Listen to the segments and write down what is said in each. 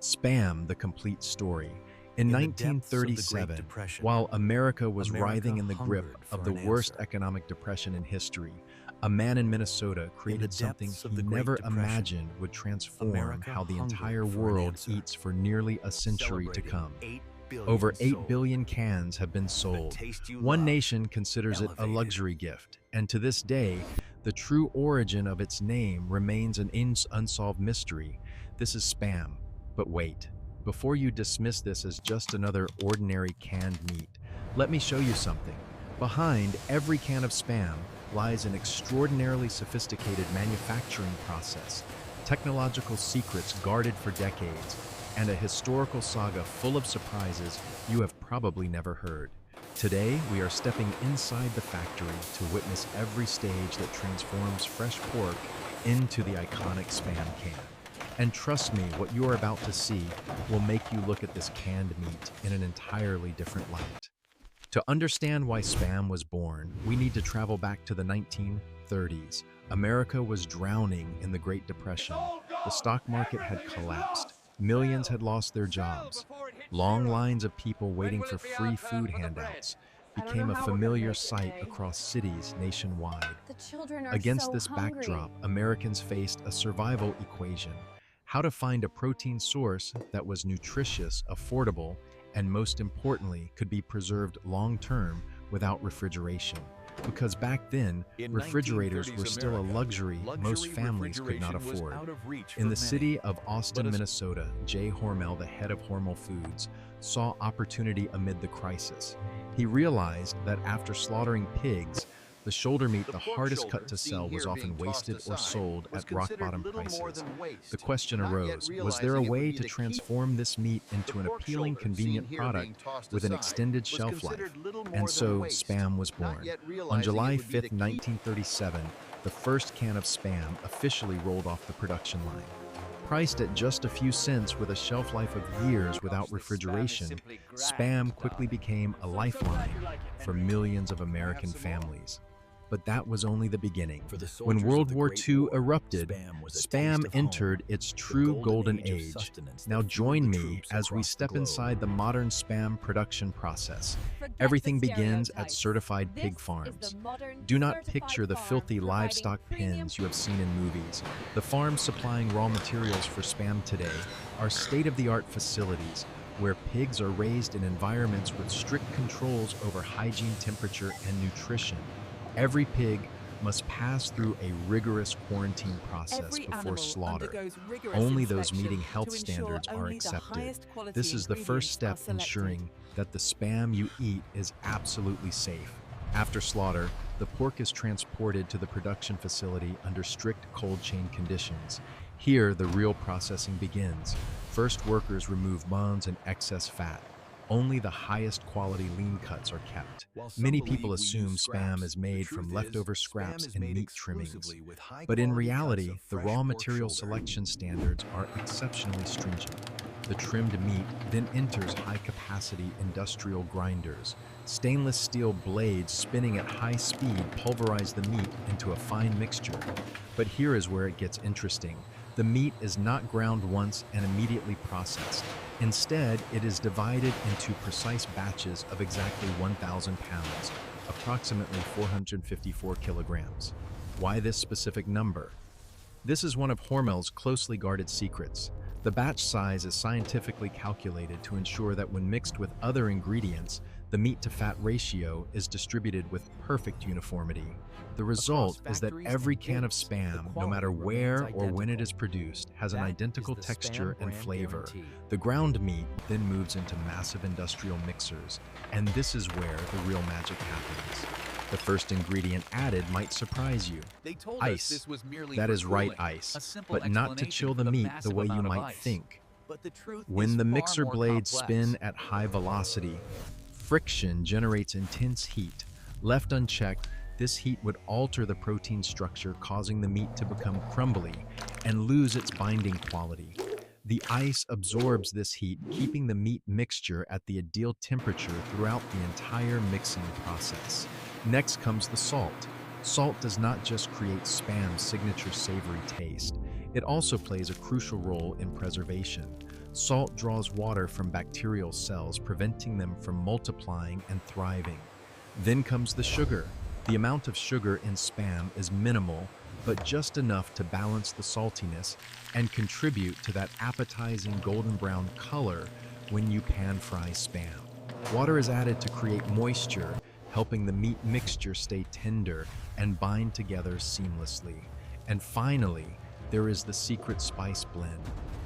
Spam, the complete story. In In the depths of the Great 1937, Depression, while America was America writhing in the grip hungered of for the an worst answer. economic depression in history, a man in Minnesota created something depths of he the Great never Depression, imagined would transform America how the hungered entire for an world answer. eats for nearly a century to Celebrating come. 8 billion Over 8 sold. billion cans have been sold. taste you One love, nation considers it a elevated. luxury gift, and to this day, the true origin of its name remains an unsolved mystery. This is Spam. But wait, before you dismiss this as just another ordinary canned meat, let me show you something. Behind every can of Spam lies an extraordinarily sophisticated manufacturing process, technological secrets guarded for decades, and a historical saga full of surprises you have probably never heard. Today, we are stepping inside the factory to witness every stage that transforms fresh pork into the iconic Spam can. And trust me, what you are about to see will make you look at this canned meat in an entirely different light. To understand why Spam was born, we need to travel back to the 1930s. America was drowning in the Great Depression. The stock market had collapsed. Millions had lost their jobs. Long lines of people waiting for free food handouts became a familiar sight across cities nationwide. The children are Against so this hungry. backdrop, Americans faced a survival equation: how to find a protein source that was nutritious, affordable, and most importantly, could be preserved long-term without refrigeration. Because back then, In refrigerators 1930s were still a America, luxury most families could not refrigeration was afford. out of reach In for the city of many. Austin, But as- Minnesota, Jay Hormel, the head of Hormel Foods, saw opportunity amid the crisis. He realized that after slaughtering pigs, the shoulder meat, the pork hardest shoulder cut to seen sell, here was often being tossed wasted or aside sold was at rock considered bottom little more prices. than waste. The question Not yet arose, was there a realizing it would way be to the key- transform this meat into an pork appealing, shoulder seen convenient here being product tossed with an aside extended was shelf life? considered little more And than so waste. Spam was Not born. yet On realizing July it would be the 5th, key- 1937, the first can of Spam officially rolled off the production line. Priced at just a few cents with a shelf life of years without refrigeration, Spam quickly became a lifeline for millions of American families. But that was only the beginning. For the When soldiers World of the War Great II War, erupted, Spam was a Spam taste of home, entered its the true golden of age. sustenance Now that fueled join the me troops as we across the step globe. inside the modern Spam production process. Forget Everything the begins at stereotypes. certified This pig is the farms. modern, Do not certified picture the farm filthy providing livestock premium pens you have seen in movies. The farms supplying raw materials for Spam today are state-of-the-art facilities where pigs are raised in environments with strict controls over hygiene, temperature, and nutrition. Every pig must pass through a rigorous quarantine process Every before animal slaughter. undergoes rigorous Only those inspection meeting health to ensure standards are only the accepted. highest quality This is the first step ingredients are selected. ensuring that the Spam you eat is absolutely safe. After slaughter, the pork is transported to the production facility under strict cold chain conditions. Here, the real processing begins. First, workers remove bones and excess fat. Only the highest quality lean cuts are kept. While some Many believe people we assume use Spam scraps, is the made truth from is, leftover Spam scraps is and made meat trimmings. exclusively with But in high-quality reality, cuts of the fresh raw pork material shoulder. selection standards are exceptionally stringent. The trimmed meat then enters high-capacity industrial grinders. Stainless steel blades spinning at high speed pulverize the meat into a fine mixture. But here is where it gets interesting. The meat is not ground once and immediately processed. Instead, it is divided into precise batches of exactly 1,000 pounds, approximately 454 kilograms. Why this specific number? This is one of Hormel's closely guarded secrets. The batch size is scientifically calculated to ensure that when mixed with other ingredients, the meat-to-fat ratio is distributed with perfect uniformity. The result is that factories every and can of pigs, the Spam, no quality matter remains where or when it identical. is produced, has an That identical is the Spam texture and brand flavor. guarantee. The ground meat then moves into massive industrial mixers, and this is where the real magic happens. The first ingredient added might surprise you. They told Ice. us this was merely That for is right, cooling, ice, a simple but not to explanation chill for the meat the massive way you amount of might ice. think. But the truth When is the far mixer more blades complex. spin at high velocity, friction generates intense heat. Left unchecked, this heat would alter the protein structure, causing the meat to become crumbly and lose its binding quality. The ice absorbs this heat, keeping the meat mixture at the ideal temperature throughout the entire mixing process. Next comes the salt. Salt does not just create Spam's signature savory taste, it also plays a crucial role in preservation. Salt draws water from bacterial cells, preventing them from multiplying and thriving. Then comes the sugar. The amount of sugar in Spam is minimal, but just enough to balance the saltiness and contribute to that appetizing golden brown color when you pan fry Spam. Water is added to create moisture, helping the meat mixture stay tender and bind together seamlessly. And finally, there is the secret spice blend.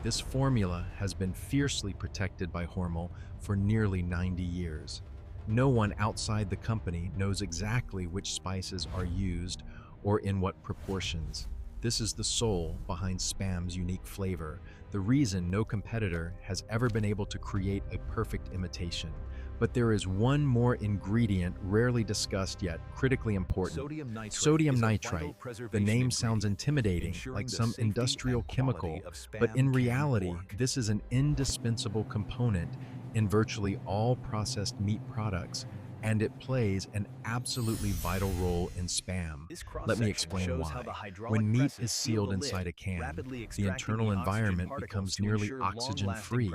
This formula has been fiercely protected by Hormel for nearly 90 years. No one outside the company knows exactly which spices are used or in what proportions. This is the soul behind Spam's unique flavor, the reason no competitor has ever been able to create a perfect imitation. But there is one more ingredient rarely discussed yet critically important. Sodium nitrite. The name sounds intimidating, like some industrial chemical, but in reality, this is an indispensable component in virtually all processed meat products, and it plays an absolutely vital role in Spam. Let me explain why. When meat is sealed inside a can, the internal environment becomes nearly oxygen-free.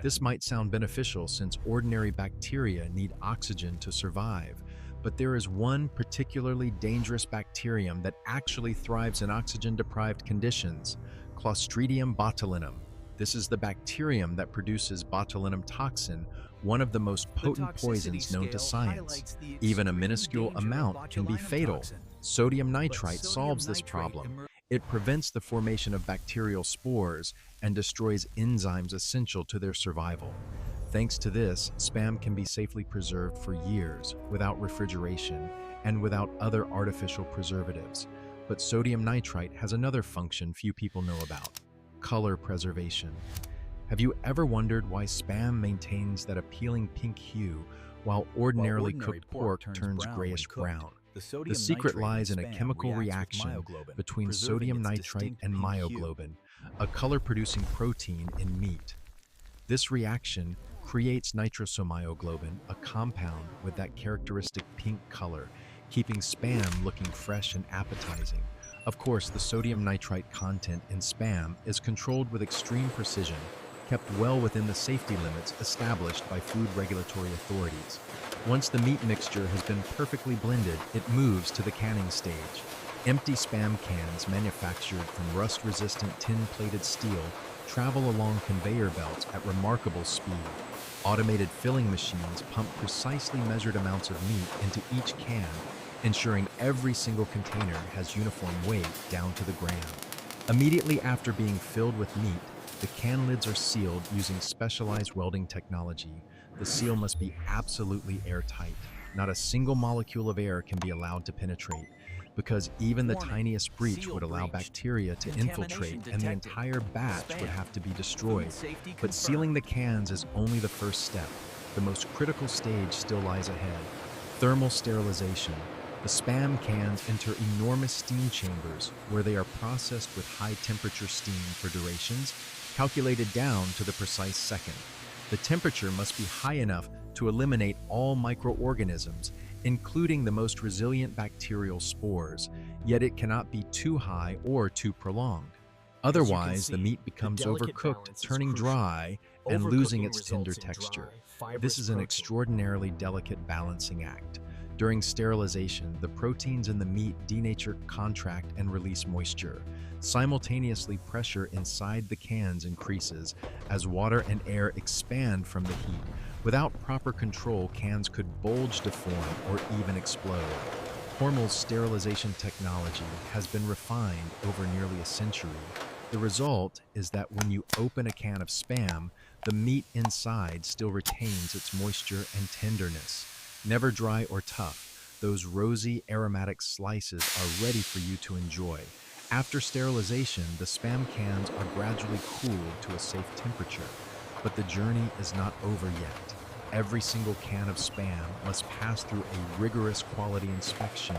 This might sound beneficial since ordinary bacteria need oxygen to survive, but there is one particularly dangerous bacterium that actually thrives in oxygen-deprived conditions: Clostridium botulinum. This is the bacterium that produces botulinum toxin, one of the most potent poisons known to science. Even a minuscule amount can be fatal. Sodium nitrite solves this problem. It prevents the formation of bacterial spores and destroys enzymes essential to their survival. Thanks to this, Spam can be safely preserved for years without refrigeration and without other artificial preservatives. But sodium nitrite has another function few people know about: color preservation. Have you ever wondered why Spam maintains that appealing pink hue while ordinarily cooked pork turns grayish-brown? The secret lies in a chemical reaction between sodium nitrite and myoglobin, a color-producing protein in meat. This reaction creates nitrosomyoglobin, a compound with that characteristic pink color, keeping Spam looking fresh and appetizing. Of course, the sodium nitrite content in Spam is controlled with extreme precision, kept well within the safety limits established by food regulatory authorities. Once the meat mixture has been perfectly blended, it moves to the canning stage. Empty Spam cans manufactured from rust-resistant tin-plated steel travel along conveyor belts at remarkable speed. Automated filling machines pump precisely measured amounts of meat into each can, ensuring every single container has uniform weight down to the gram. Immediately after being filled with meat, the can lids are sealed using specialized welding technology. The seal must be absolutely airtight. Not a single molecule of air can be allowed to penetrate, because even the tiniest breach would allow bacteria to infiltrate and the entire batch would have to be destroyed. But sealing the cans is only the first step. The most critical stage still lies ahead: thermal sterilization. The Spam cans enter enormous steam chambers where they are processed with high-temperature steam for durations calculated down to the precise second. The temperature must be high enough to eliminate all microorganisms, including the most resilient bacterial spores, yet it cannot be too high or too prolonged. Otherwise, the meat becomes overcooked, turning dry and losing its tender texture. This is an extraordinarily delicate balancing act. During sterilization, the proteins in the meat denature, contract, and release moisture. Simultaneously, pressure inside the cans increases as water and air expand from the heat. Without proper control, cans could bulge, deform, or even explode. Hormel's sterilization technology has been refined over nearly a century. The result is that when you open a can of Spam, the meat inside still retains its moisture and tenderness. Never dry or tough, those rosy, aromatic slices are ready for you to enjoy. After sterilization, the Spam cans are gradually cooled to a safe temperature. But the journey is not over yet. Every single can of Spam must pass through a rigorous quality inspection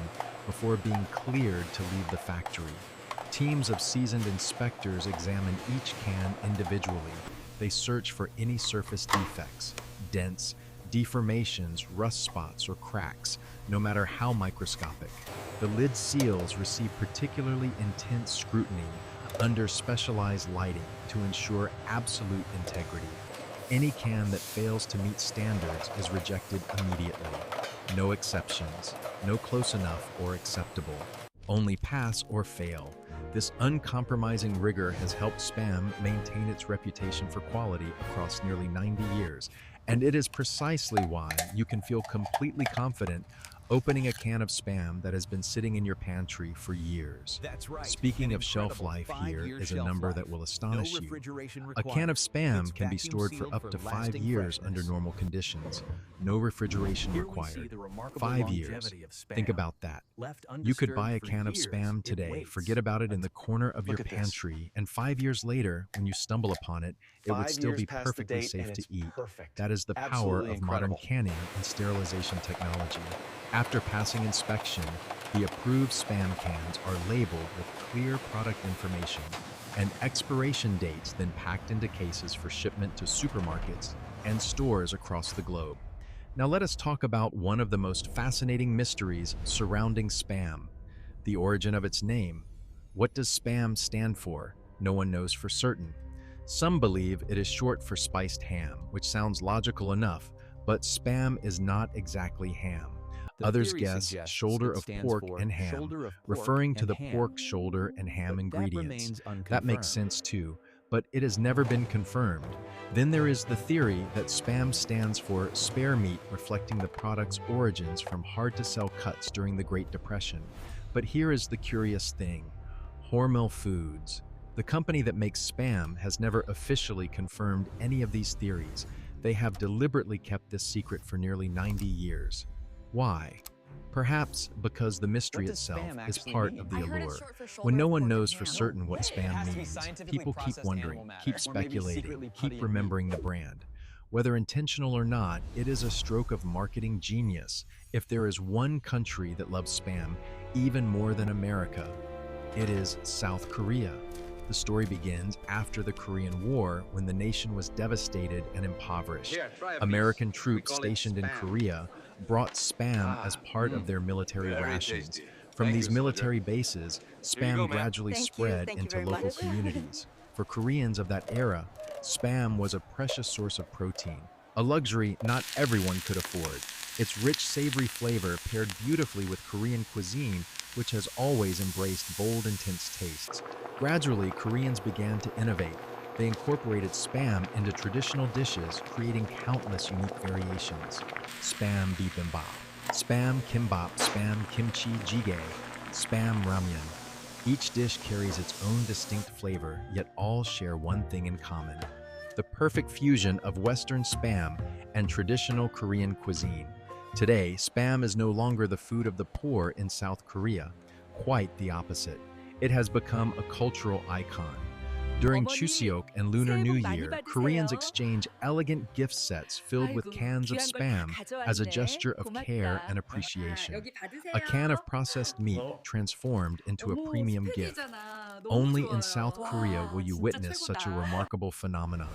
before being cleared to leave the factory. Teams of seasoned inspectors examine each can individually. They search for any surface defects, dents, deformations, rust spots, or cracks, no matter how microscopic. The lid seals receive particularly intense scrutiny, under specialized lighting to ensure absolute integrity. Any can that fails to meet standards is rejected immediately. No exceptions, no close enough or acceptable. Only pass or fail. This uncompromising rigor has helped Spam maintain its reputation for quality across nearly 90 years, and it is precisely why you can feel completely confident opening a can of Spam that has been sitting in your pantry for years. That's right. Speaking An of shelf incredible life, here 5-year is a shelf number life. that will No astonish you. refrigeration A can of required. Spam It's can be vacuum stored for sealed up to 5 lasting years freshness. under normal conditions. No refrigeration Here we see required. the remarkable 5 years. longevity of Spam. Think about that. Left You could undisturbed buy a for can of years, Spam it today, waits forget about it in the corner of your Look at this. pantry, and 5 years later, when you stumble upon it, it would 5 still years be past the perfectly date, safe and to it's eat. perfect. That is the power Absolutely of modern incredible. canning and sterilization technology. After passing inspection, the approved Spam cans are labeled with clear product information and expiration dates, then packed into cases for shipment to supermarkets and stores across the globe. Now let us talk about one of the most fascinating mysteries surrounding Spam, the origin of its name. What does Spam stand for? No one knows for certain. Some believe it is short for spiced ham, which sounds logical enough, but Spam is not exactly ham. The Others theory guess suggests shoulder it of stands pork for and ham, shoulder of pork referring to and the ham. pork shoulder and ham But ingredients. that remains That makes unconfirmed. sense too, but it has never been confirmed. Then there is the theory that Spam stands for spare meat, reflecting the product's origins from hard-to-sell cuts during the Great Depression. But here is the curious thing. Hormel Foods, the company that makes Spam, has never officially confirmed any of these theories. They have deliberately kept this secret for nearly 90 years. Why? Perhaps because the mystery What does itself Spam is actually part mean? of the I heard it's allure. short for shoulder When no of one pork and knows for ham. certain what way. It Spam has to be means, scientifically people keep processed wondering, animal matter, keep or maybe speculating, secretly keep putty in remembering the brand. Whether intentional or not, it is a stroke of marketing genius. If there is one country that loves Spam even more than America, it is South Korea. The story begins after the Korean War, when the nation was devastated and impoverished. Here, try a piece. American We troops call it stationed in Spam. Korea brought Spam as part of their military Very rations. tasty. From Thank these you, soldier. military bases, Here you go, Spam ma'am. gradually Thank you spread into very local much. communities. For Koreans of that era, Spam was a precious source of protein, a luxury not everyone could afford. Its rich, savory flavor paired beautifully with Korean cuisine, which has always embraced bold, intense tastes. Gradually, Koreans began to innovate. They incorporated Spam into traditional dishes, creating countless unique variations. Spam bibimbap, Spam kimbap, Spam kimchi jjigae, Spam ramyun. Each dish carries its own distinct flavor, yet all share one thing in common: the perfect fusion of Western Spam and traditional Korean cuisine. Today, Spam is no longer the food of the poor in South Korea. Quite the opposite. It has become a cultural icon. During 어머니, Chuseok and Lunar 새해 New 복 많이 Year, 받으세요. Koreans exchange elegant gift sets filled with 아이고, cans of 귀한 걸 다 Spam as a 가져왔네. gesture of care 고맙다. and appreciation. 여기 받으세요. A can of processed meat transformed into a 어머, premium gift. 스팸이잖아. 너무 Only 좋아요. in South Korea 와, will you 진짜 witness such a 최고다. remarkable phenomenon.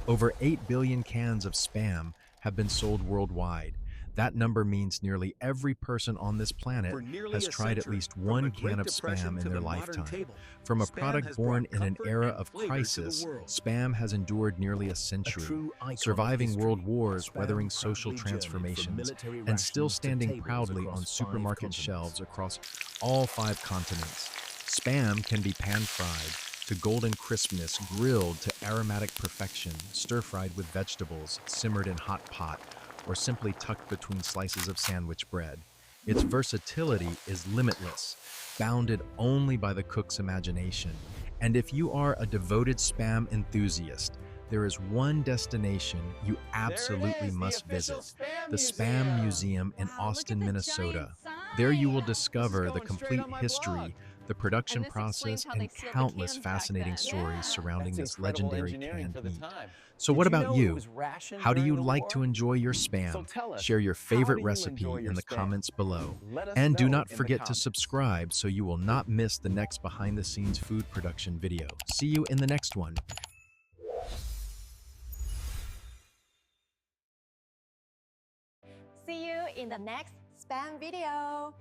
Over 8 billion cans of Spam have been sold worldwide. That number means nearly every person on this planet For nearly has a tried at century, least from one the can Great of Depression Spam to in their the modern lifetime. table, From a Spam product has born brought in an comfort era and of flavor to the crisis, world. Spam has endured nearly a A century, true icon of surviving history, world wars, Spam weathering social proudly journeyed from transformations, military and still rations to standing tables proudly across on 5 supermarket continents. shelves across all 5 continents. Spam can be pan-fried to golden crispness, grilled to aromatic perfection, stir-fried with vegetables, simmered in hot pot, or simply tucked between slices of sandwich bread. Its versatility is limitless, bounded only by the cook's imagination. And if you are a devoted Spam enthusiast, there is one destination you absolutely must visit: the Spam Museum in Wow, Austin, look at the Minnesota. giant There you will sign. discover the going straight complete on my history, blog. the production And this explains process, how they and sealed the countless cans back fascinating then. stories Yeah. surrounding That's this incredible legendary engineering canned for the meat. time. So Did what you about know it you? was rationed How do you during the like to war? enjoy your So Spam? tell us, Share your how favorite do you recipe enjoy your in the Spam? comments below. Let us And do know not in the forget to comments. subscribe so you will not miss the next behind-the-scenes food production video. See you in the next one. See you in the next Spam video.